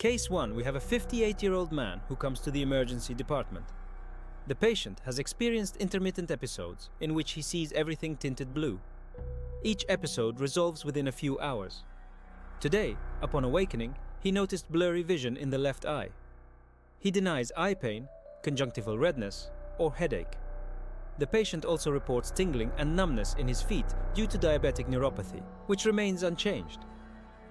Case 1, we have a 58-year-old man who comes to the emergency department. The patient has experienced intermittent episodes in which he sees everything tinted blue. Each episode resolves within a few hours. Today, upon awakening, he noticed blurry vision in the left eye. He denies eye pain, conjunctival redness, or headache. The patient also reports tingling and numbness in his feet due to diabetic neuropathy, which remains unchanged.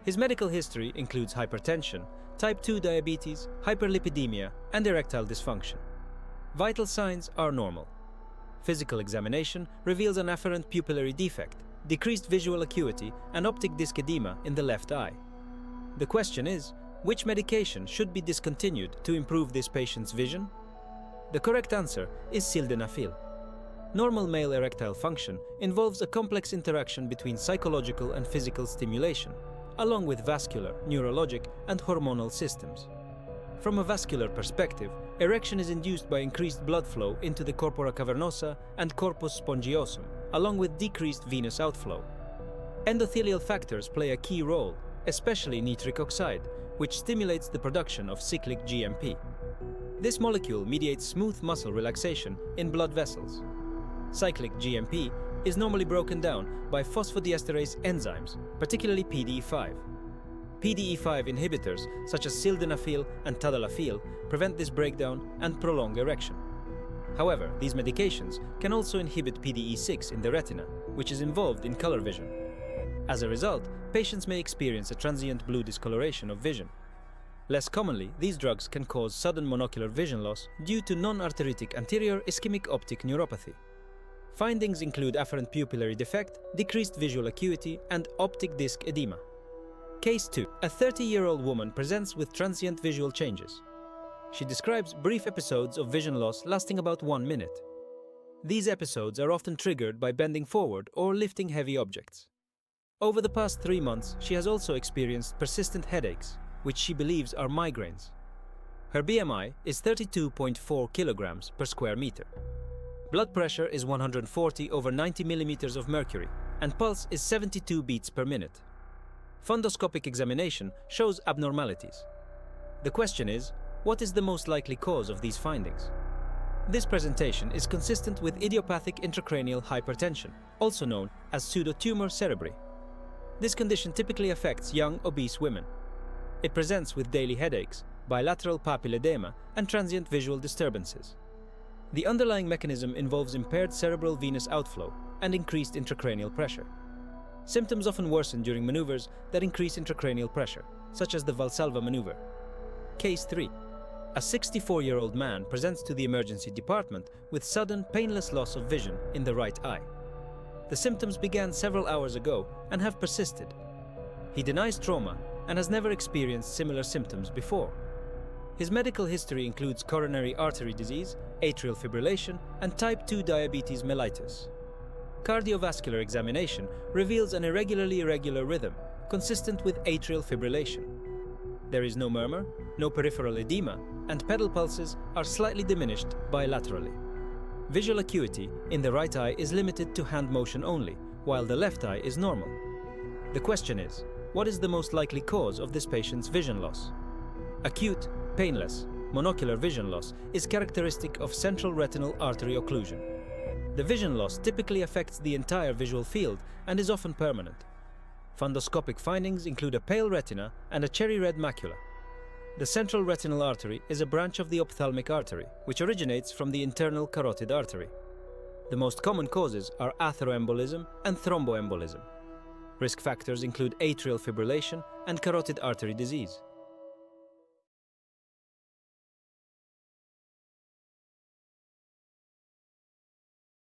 His medical history includes hypertension, type 2 diabetes, hyperlipidemia, and erectile dysfunction. Vital signs are normal. Physical examination reveals an afferent pupillary defect, decreased visual acuity, and optic disc edema in the left eye. The question is, which medication should be discontinued to improve this patient's vision? The correct answer is sildenafil. Normal male erectile function involves a complex interaction between psychological and physical stimulation, along with vascular, neurologic, and hormonal systems. From a vascular perspective, erection is induced by increased blood flow into the corpora cavernosa and corpus spongiosum, along with decreased venous outflow. Endothelial factors play a key role, especially nitric oxide, which stimulates the production of cyclic GMP. This molecule mediates smooth muscle relaxation in blood vessels. Cyclic GMP is normally broken down by phosphodiesterase enzymes, particularly PDE5. PDE5 inhibitors such as sildenafil and tadalafil prevent this breakdown and prolong erection. However, these medications can also inhibit PDE6 in the retina, which is involved in color vision. As a result, patients may experience a transient blue discoloration of vision. Less commonly, these drugs can cause sudden monocular vision loss due to non-arteritic anterior ischemic optic neuropathy. Findings include afferent pupillary defect, decreased visual acuity, and optic disc edema. Case 2. A 30-year-old woman presents with transient visual changes. She describes brief episodes of vision loss lasting about 1 minute. These episodes are often triggered by bending forward or lifting heavy objects. Over the past 3 months, she has also experienced persistent headaches, which she believes are migraines. Her BMI is 32.4 kilograms per square meter. Blood pressure is 140 over 90 millimeters of mercury, and pulse is 72 beats per minute. Fundoscopic examination shows abnormalities. The question is, what is the most likely cause of these findings? This presentation is consistent with idiopathic intracranial hypertension, also known as pseudotumor cerebri. This condition typically affects young, obese women. It presents with daily headaches, bilateral papilledema, and transient visual disturbances. The underlying mechanism involves impaired cerebral venous outflow and increased intracranial pressure. Symptoms often worsen during maneuvers that increase intracranial pressure, such as the Valsalva maneuver. Case 3. A 64-year-old man presents to the emergency department with sudden, painless loss of vision in the right eye. The symptoms began several hours ago and have persisted. He denies trauma and has never experienced similar symptoms before. His medical history includes coronary artery disease, atrial fibrillation, and type 2 diabetes mellitus. Cardiovascular examination reveals an irregularly irregular rhythm, consistent with atrial fibrillation. There is no murmur, no peripheral edema, and pedal pulses are slightly diminished bilaterally. Visual acuity in the right eye is limited to hand motion only, while the left eye is normal. The question is, what is the most likely cause of this patient's vision loss? Acute, painless, monocular vision loss is characteristic of central retinal artery occlusion. The vision loss typically affects the entire visual field and is often permanent. Fundoscopic findings include a pale retina and a cherry red macula. The central retinal artery is a branch of the ophthalmic artery, which originates from the internal carotid artery. The most common causes are atheroembolism and thromboembolism. Risk factors include atrial fibrillation and carotid artery disease.